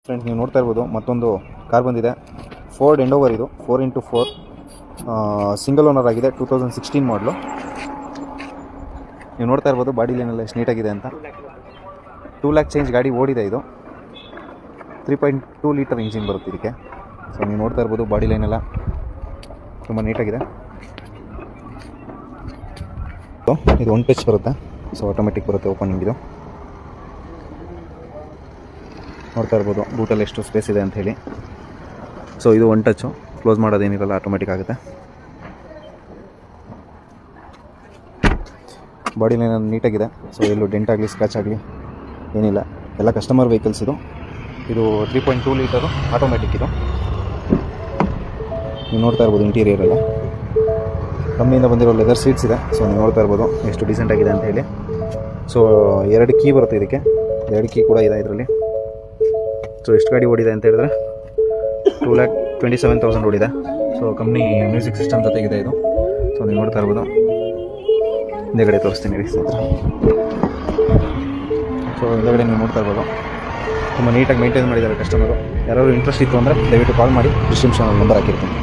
Friends, ನೀವು ನೋಡ್ತಾ ಇರ್ಬೋದು ಮತ್ತೊಂದು ಕಾರ್ ಬಂದಿದೆ. Ford Endeavour. ಇದು 4x4 ಸಿಂಗಲ್ ಓನರ್ ಆಗಿದೆ. 2016 ಮಾಡಲು. ನೀವು ನೋಡ್ತಾ ಇರ್ಬೋದು ಬಾಡಿ ಲೈನೆಲ್ಲ ಎಷ್ಟು ನೀಟಾಗಿದೆ ಅಂತ. 2 ಲ್ಯಾಕ್ ಚೇಂಜ್ ಗಾಡಿ ಓಡಿದೆ. ಇದು 3.2 ಲೀಟರ್ ಇಂಜಿನ್ ಬರುತ್ತೆ ಇದಕ್ಕೆ. ಸೊ ನೀವು ನೋಡ್ತಾ ಇರ್ಬೋದು ಬಾಡಿ ಲೈನೆಲ್ಲ ತುಂಬ ನೀಟಾಗಿದೆ. ಇದು 1 ಟಚ್ ಬರುತ್ತೆ. ಸೊ ಆಟೋಮೆಟಿಕ್ ಬರುತ್ತೆ ಓಪನಿಂಗ್. ಇದು ನೋಡ್ತಾ ಇರ್ಬೋದು ಬೂಟಲ್ಲಿ ಎಷ್ಟು ಸ್ಪೇಸ್ ಇದೆ ಅಂತ ಹೇಳಿ. ಸೊ ಇದು 1 ಟಚ್ಚು, ಕ್ಲೋಸ್ ಮಾಡೋದೇನಿರಲ್ಲ, ಆಟೋಮೆಟಿಕ್ ಆಗುತ್ತೆ. ಬಾಡಿ ಲೈನ್ ನೀಟಾಗಿದೆ. ಸೊ ಎಲ್ಲೂ ಡೆಂಟ್ ಆಗಲಿ ಸ್ಕ್ರಾಚ್ ಆಗಲಿ ಏನಿಲ್ಲ. ಎಲ್ಲ ಕಸ್ಟಮರ್ ವೆಹಿಕಲ್ಸ್. ಇದು 3.2 ಲೀಟರು ಆಟೋಮೆಟಿಕ್. ಇದು ನೀವು ನೋಡ್ತಾ ಇರ್ಬೋದು ಇಂಟೀರಿಯರ್ ಎಲ್ಲ ಕಂಪ್ನಿಯಿಂದ ಬಂದಿರೋ ಲೆದರ್ ಸೀಟ್ಸ್ ಇದೆ. ಸೊ ನೀವು ನೋಡ್ತಾ ಇರ್ಬೋದು ಎಷ್ಟು ಡಿಸೆಂಟ್ ಆಗಿದೆ ಅಂತ ಹೇಳಿ. ಸೊ 2 ಕೀ ಬರುತ್ತೆ ಇದಕ್ಕೆ. 2 ಕೀ ಕೂಡ ಇದೆ ಇದರಲ್ಲಿ. ಸೊ ಎಷ್ಟು ಗಾಡಿ ಓಡಿದೆ ಅಂತ ಹೇಳಿದ್ರೆ 2,27,000 ಓಡಿದೆ. ಸೊ ಕಂಪ್ನಿ ಮ್ಯೂಸಿಕ್ ಸಿಸ್ಟಮ್ ಜೊತೆಗಿದೆ ಇದು. ಸೊ ನೀವು ನೋಡ್ತಾ ಇರ್ಬೋದು. ಹಿಂದೆಗಡೆ ತೋರಿಸ್ತೀನಿ ರೀ ಸ್ನೇಹಿತರೆ. ಸೊ ಹಿಂದೆಗಡೆ ನೀವು ನೋಡ್ತಾ ಇರ್ಬೋದು ತುಂಬ ನೀಟಾಗಿ ಮೇಂಟೈನ್ ಮಾಡಿದ್ದಾರೆ ಕಸ್ಟಮರು. ಯಾರಾದರೂ ಇಂಟ್ರೆಸ್ಟ್ ಇತ್ತು ಅಂದರೆ ದಯವಿಟ್ಟು ಕಾಲ್ ಮಾಡಿ. ಡಿಸ್ಕ್ರಿಪ್ಷನಲ್ಲಿ ನಂಬರ್ ಹಾಕಿರ್ತೀನಿ.